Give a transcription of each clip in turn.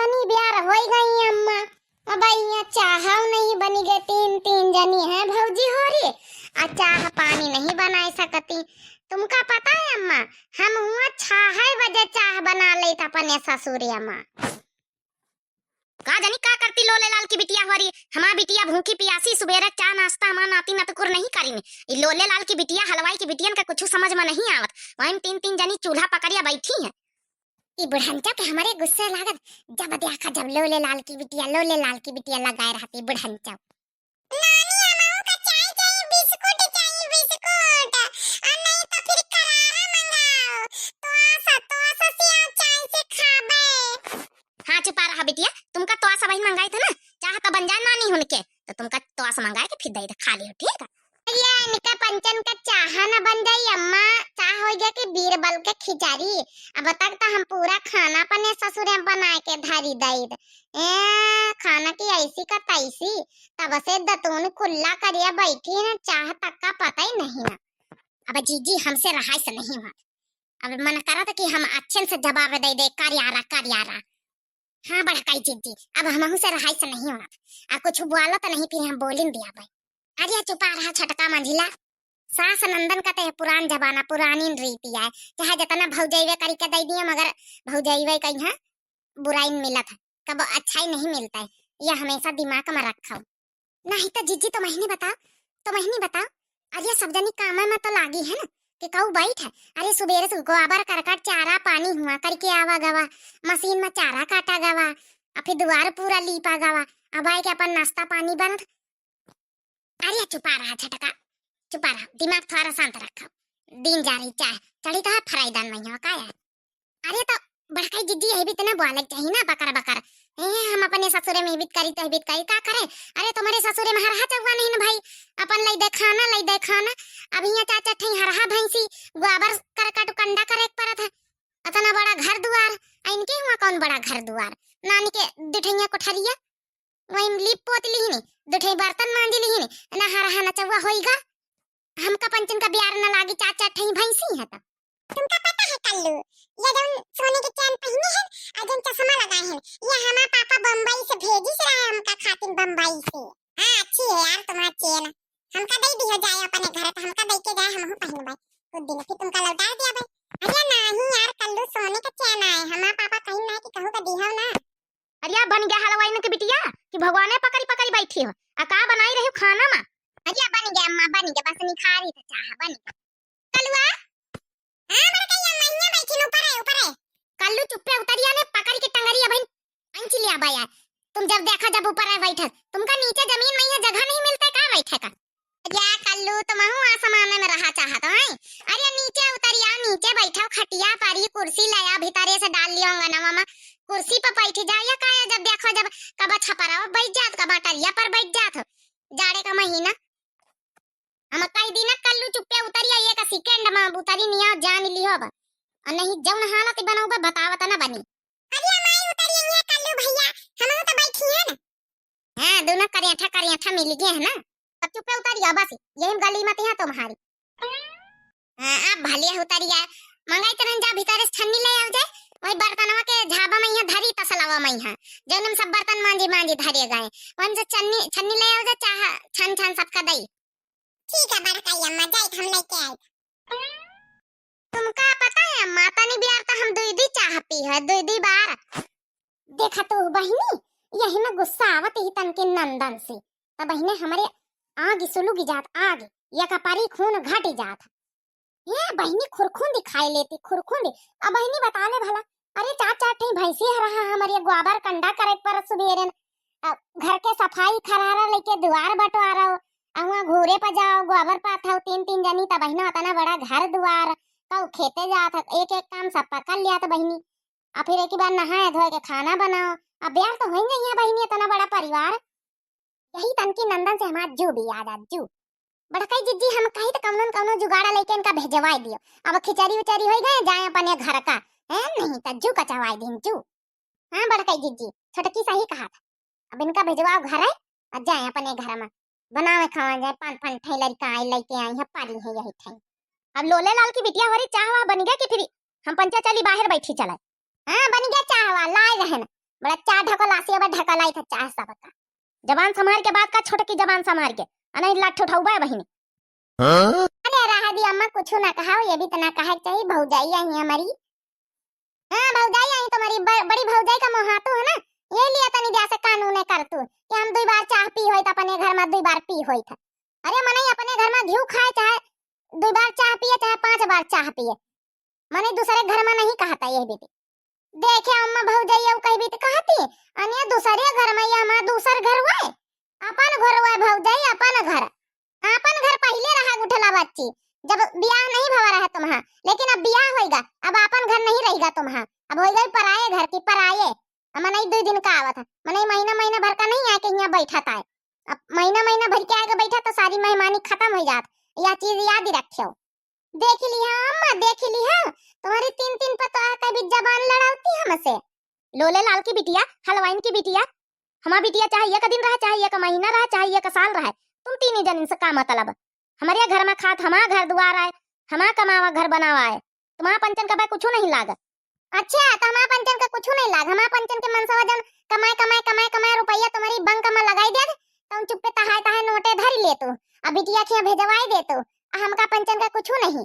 तनी ब्यार हो गई अम्मा। अब यहाँ चाह नहीं बनी गए, तीन तीन जनी है भौजी हो रही आ चाह पानी नहीं बना सकती। तुमका पता है अम्मा, हम हुआ 6 बजे चाह बना ले अपने ससुरिया माँ। का जानी का करती लोले लाल की बिटिया हमारी, हमार बिटिया भूखी पियासी सुबेरे चाह नाश्ता हमार नाती नतकुर नहीं करीन। ई लोले लाल की बिटिया हलवाई की बिटियन का कुछ समझ में नहीं आवत। वहीं तीन तीन जनी चूल्हा पकड़िया बैठी है। ई बुढ़ंचा के हमारे गुस्से लागत जब देखा जब लोले लाल की बिटिया लगाए रहती बुढ़ंचा। नानी अमाओ का चाय चाहिए, बिस्कुट चाहिए, बिस्कुट और नहीं तो फिर करारा मंगाओ। तो आसा सिया चाय से खाबे। हाँ चुपा रहा बिटिया, तुमका तो आसा बहन मंगाई था ना, चाह तो बन जाए नानी उनके, तो तुमका तो आसा मंगाए के फिर दे दे खा लियो, ठीक है। ये इनका पंचन का चाह न बन जाई अम्मा, चाह हो गया कि बीरबल के खिचड़ी। अब तक तो हम पूरा खाना अपने ससुरे बनाए के धरी दई खाना की ऐसी का तैसी, तब से दतून खुला करिया बैठी ना, चाह तक का पता ही नहीं ना। अब जीजी हमसे रहाई से नहीं हुआ, अब मन करा था कि हम अच्छे से जवाब दे दे कर यारा। हाँ बड़काई जीजी, अब हम से रहाई से नहीं हुआ, अब कुछ बोला तो नहीं फिर हम बोलिन दिया भाई। अरे चुपा रहा छटका मंझिला, सास नंदन का तो पुरान जमाना पुरानी रीति है, चाहे जितना भौजैवे करी के दे दिए मगर भौजैवे कहीं बुराई मिलत है, कब अच्छा ही नहीं मिलता है, ये हमेशा दिमाग में रखो। नहीं तो जीजी तो महीने बताओ अरे सब जनी काम में तो लागी है ना कि कहू बैठ है। अरे सुबेरे से गोबर करकट चारा पानी हुआ करके आवा गवा, मशीन में चारा काटा गवा, फिर द्वार पूरा लीपा गवा, अब आए के अपन नाश्ता पानी बन। अरे चुपा रहा छटका, चुपा रहा, दिमाग थोड़ा शांत रखो। दिन जा रही चाय चढ़ी तो फ्राइदान नहीं हो का है। अरे तो बड़काई जिद्दी है भी तो ना बोले चाहिए ना बकर हम अपने ससुरे में हिबित करी का करे। अरे तुम्हारे ससुरे में हरहा चौवा नहीं ना भाई, अपन लई दे खाना। अब यहाँ चाचा ठई हरहा भैंसी गोबर करकट कंडा करे परत है, इतना बड़ा घर दुआर इनके हुआ कौन बड़ा घर दुआर, नानी के दुठैया कोठरिया वही लीप पोत ली नहीं, दुठे बर्तन मांज ली नहीं ना, हरहा न चौवा होइगा। हमका पंचन का ब्यार न लागी, चाचा ठई भैंसी है। तो तुमका पता है कल्लू, ये जो सोने के चैन पहने हैं और जो चश्मा लगाए हैं, ये हमारा पापा बम्बई से भेजी से रहा है हमका खातिर बम्बई से। हाँ अच्छी है यार तुम्हारा चैन, हमका दे दियो जाए अपने घर, तो हमका दे के जाए हम पहन भाई कुछ दिन फिर तुमका लौटा दिया भाई। अरे नहीं यार कल्लू, सोने का चैन आए हमारा पापा कहीं ना कि कहू का दियो ना। अरे बन गया हलवाई की बिटिया कि भगवाने पकड़ी बैठी हो, आ का बनाई रही हो खाना में। अरे बन गया अम्मा, बन गया, बस निखारी तो चाह बन गया। कलुआ हां बड़का ये मैया बैठी ऊपर है कल्लू चुप्पे उतरिया ने पकड़ के टंगरिया बहन अंच लिया भैया। तुम जब देखा जब ऊपर है बैठे, तुमका नीचे जमीन नहीं है, जगह नहीं मिलता का बैठे का। या कल्लू तुम आसमान में रहा चाहत है। अरे नीचे उतरिया, नीचे बैठो, खटिया पारी कुर्सी लाया भीतरे से डाल लियो अंगनवा में, कुर्सी पर बैठ जाया का। जब देखो जब कबा छपरा बैठ जात, कबा टरिया पर बैठ जात, जाड़े का महीना हम कई दिन कल्लू चुप्पे उतरिया, एक सेकंड में उतरी निया जान लियो बा, और नहीं जौन हालत बनौबा बतावत ना बनी। अरे हमारी उतरी है कल्लू भैया, हम तो बैठी है ना। हां दोनों करियाठा मिल गए है ना, तब चुप्पे उतरिया बस यही गली मत है तुम्हारी। हां अब भले उतरिया, मंगाई तरन जा भीतर से छन्नी ले आओ जाए, वही बर्तनवा के झाबा में यहाँ धरी तसलावा में यहाँ जौन सब बर्तन मांझी धरे गए, वन से छन्नी ले आओ जा, चाह छन सबका दई। ठीक है बड़काई अम्मा, जाए हम लेके आए। तुमका पता है अम्मा, तनी बियार तो हम दूधी चाह पी है, दूधी बार देखा तो बहिनी यही में गुस्सा आवत ही तन के नंदन से, तब बहिने हमारे आग सुलुगी जात, आग या कपारी खून घट जात। ये बहिनी खुरखुंदी खाई लेती, खुरखुंदी। अब बहिनी बता ले भला, अरे चाचा ठई भैंसी रहा हमारे गोबर कंडा करे पर सुबेरे घर के सफाई खरारा लेके द्वार बटवारा अहुआ घूरे पर जाओ गोबर पाथाओ, तीन जनी तब बहिना इतना बड़ा घर द्वार कौ खेते जात, एक काम सब पकड़ लिया तो बहिनी, और फिर एक बार नहाए धोए के खाना बनाओ। अब ब्याह तो होंगे ही बहिनी, इतना बड़ा परिवार। यही तन की नंदन से हमारा जू भी याद आ जू। बड़काई जिज्जी हम कहीं तो कौनो जुगाड़ा लेके इनका भेजवाई दियो, अब खिचड़ी उचड़ी हो गए जाए अपने घर का है, नहीं तो जू कचवाई दिन जू। हाँ बड़काई जिज्जी छोटकी सही कहा था, अब इनका भेजवाओ घर है और जाए अपने घर में बनावे खावा जाए, पान ठई लड़का आई लेके आई है पारी है यही ठई। अब लोले लाल की बिटिया हमारी चाहवा बन गया कि फिर हम पंचा चली बाहर बैठी चला। हाँ बन गया चाहवा लाए रहन, बड़ा चाह ढकलासी अब ढकलाई था चाह सबका। जबान संभाल के बात का, छोटकी जबान संभाल के, नहीं लाठ उठाऊबा बहिनी। अरे रहा दी अम्मा, कुछ ना कहा, ये भी तना कहे चाहिए, भौजाई आई हमारी। हाँ भौजाई आई तुम्हारी, बड़ी भौजाई का मोहातो है ना, ये लिया तनी जैसे कानून कर तू कि हम 2 बार चाह पी होई त अपने घर में 2 बार पी होई था। अरे मने अपने घर में घी खाए चाहे 2 बार चाह पिए चाहे 5 बार चाह पिए, मने दूसरे घर में नहीं कहता ये भी। देखे अम्मा भौजाई अब कही भी तो कहती अन्य दूसरे घर में, या हमारा दूसर घर हुआ अपन घर हुआ भौजाई, अपन घर पहले रहा गुठला बच्ची, जब ब्याह नहीं भवा रहा तुम्हारा, लेकिन अब ब्याह होएगा, अब अपन घर नहीं रहेगा तुम्हारा, अब होएगा पराये घर की, पराये। मने 2 दिन का आवा था, मने महीना भर का नहीं आके यहाँ बैठा था। अब महीना भर के आके बैठा तो सारी मेहमानी खत्म हो जात। यह चीज याद ही रखियो। देख लिया अम्मा, देख लिया तुम्हारी 3 पता कभी जबान लड़ाती हमसे। लोले लाल की बिटिया, हलवाइन की बिटिया, हमारा बिटिया चाहे 1 दिन रहा, चाहे 1 महीना रहा, चाहे 1 साल रहा, तुम 3 जन से का मतलब। हमारे घर में खात, हमारा घर दुआर है, हमारा कमावा घर बनावा है, तुम्हारा पंचन का कुछ नहीं लाग। अच्छा तो हमारा पंचन का कुछ नहीं लाग, हमारा पंचन के मनसवा जन कमाए रुपया तुम्हारी बैंक में लगाई दे, तुम चुप्पे तहाए नोटे धर ले तू, अब बिटिया के भेजवाई दे तू, हमका पंचन का कुछ नहीं।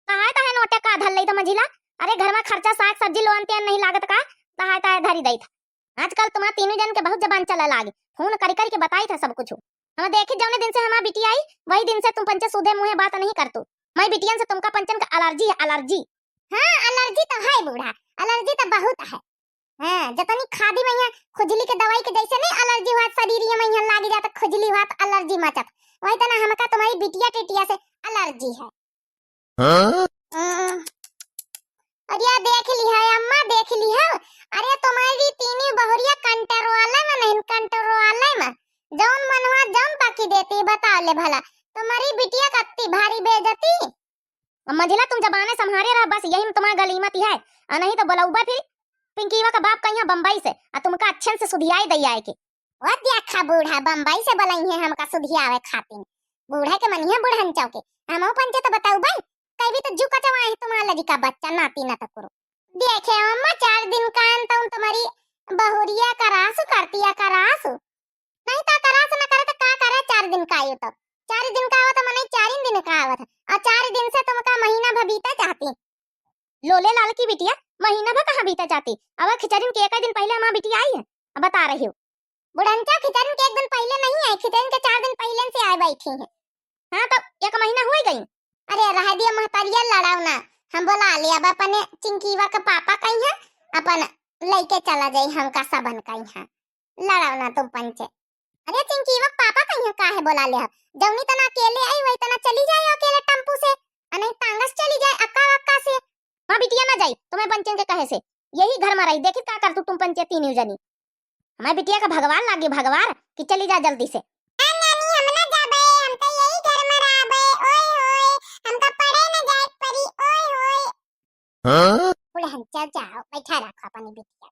तहाए नोटे का धर ले तो मझिला, अरे घर में खर्चा साग सब्जी लोन तेन नहीं लागत का, तहाए धरी दई था। आजकल तुम्हारा 3 जन के बहुत जबान चला लागे, फोन कर के बताई था सब कुछ। हम देखे जौने दिन से हमारी बिटिया आई वही दिन से तुम पंचे सुधे मुंह बात नहीं कर तू। मैं बिटियन से तुमका पंचन का एलर्जी है, एलर्जी। हाँ एलर्जी तो है बूढ़ा, एलर्जी तो बहुत है। हाँ जतनी खादी में यहाँ खुजली के दवाई के जैसे नहीं एलर्जी हुआ शरीर में यहाँ लागी जाता, खुजली हुआ तो एलर्जी मचत, वही तो ना हमका तुम्हारी बिटिया टिटिया से एलर्जी है। और यह देख ली है अम्मा, देख ली है, अरे तुम्हारी 3 बहुरिया कंट्रोल में नहीं, कंट्रोल में जौन मनवा जौन बाकी देती, बता ले भला तुम्हारी बिटिया कत्ती भारी बेइज्जती। मझिला तुम जबाने संभाले रहा, बस यही तुम्हारा गलीमत है, और नहीं तो बुलाऊबा फिर पिंकीवा का बाप कहिया बम्बई से, और तुमका अच्छे से सुधियाई दई आए के। वो देखा बूढ़ा बम्बई से बुलाई है हमका सुधियावे खातिर, बूढ़ा के मनिया बुढ़न चौके, हमो पंचे तो बताऊ भाई, कई भी तो जुका चवा है तुम्हारा लजी का बच्चा नाती ना तो करो। देखे अम्मा 4 दिन का अंत तुम्हारी बहुरिया करासु करतिया करासु, नहीं ता करासु ना करे तो का करे, 4 दिन का आयु तो 4 दिन का आवा तो मने 4 दिन का आवा था, और 4 दिन से तुमका महीना भर बीता चाहती। लोले लाल की बिटिया महीना भर कहां बीता चाहती, अब खिचड़िन के 1 दिन पहले हमारी बिटिया आई है, अब बता रही हो। बुढ़ंचा खिचड़िन के 1 दिन पहले नहीं आई, खिचड़िन के 4 दिन पहले से आई बैठी है। हां तो 1 महीना हो गई। अरे रह दिया महतारिया लड़ाओ ना, हम बोला ले अब अपने चिंकीवा का पापा कहीं है, अपन लेके चला जाई हमका सबन कहीं है, लड़ाओ ना तुम पंचे। अरे चिंकीवा पापा कहीं काहे बोला ले, जौनी तना अकेले आई वही तना चली जाए अकेले टेंपू से, नहीं तांगस चली जाए अक्का से। हां बिटिया ना जाई तुम्हें पंचन के कहे से, यही घर में रही, देखी का कर तू तुम पंचे 3 जनी। हमारी बिटिया का भगवान लागे, भगवान कि चली जा जल्दी से। नानी हम ना जाबे, हम तो यही घर में रहबे, ओए होए हमका पढ़े ना जाए परी, ओए होए। हां बुढ़ा चल जाओ, बैठा रखो अपनी बिटिया।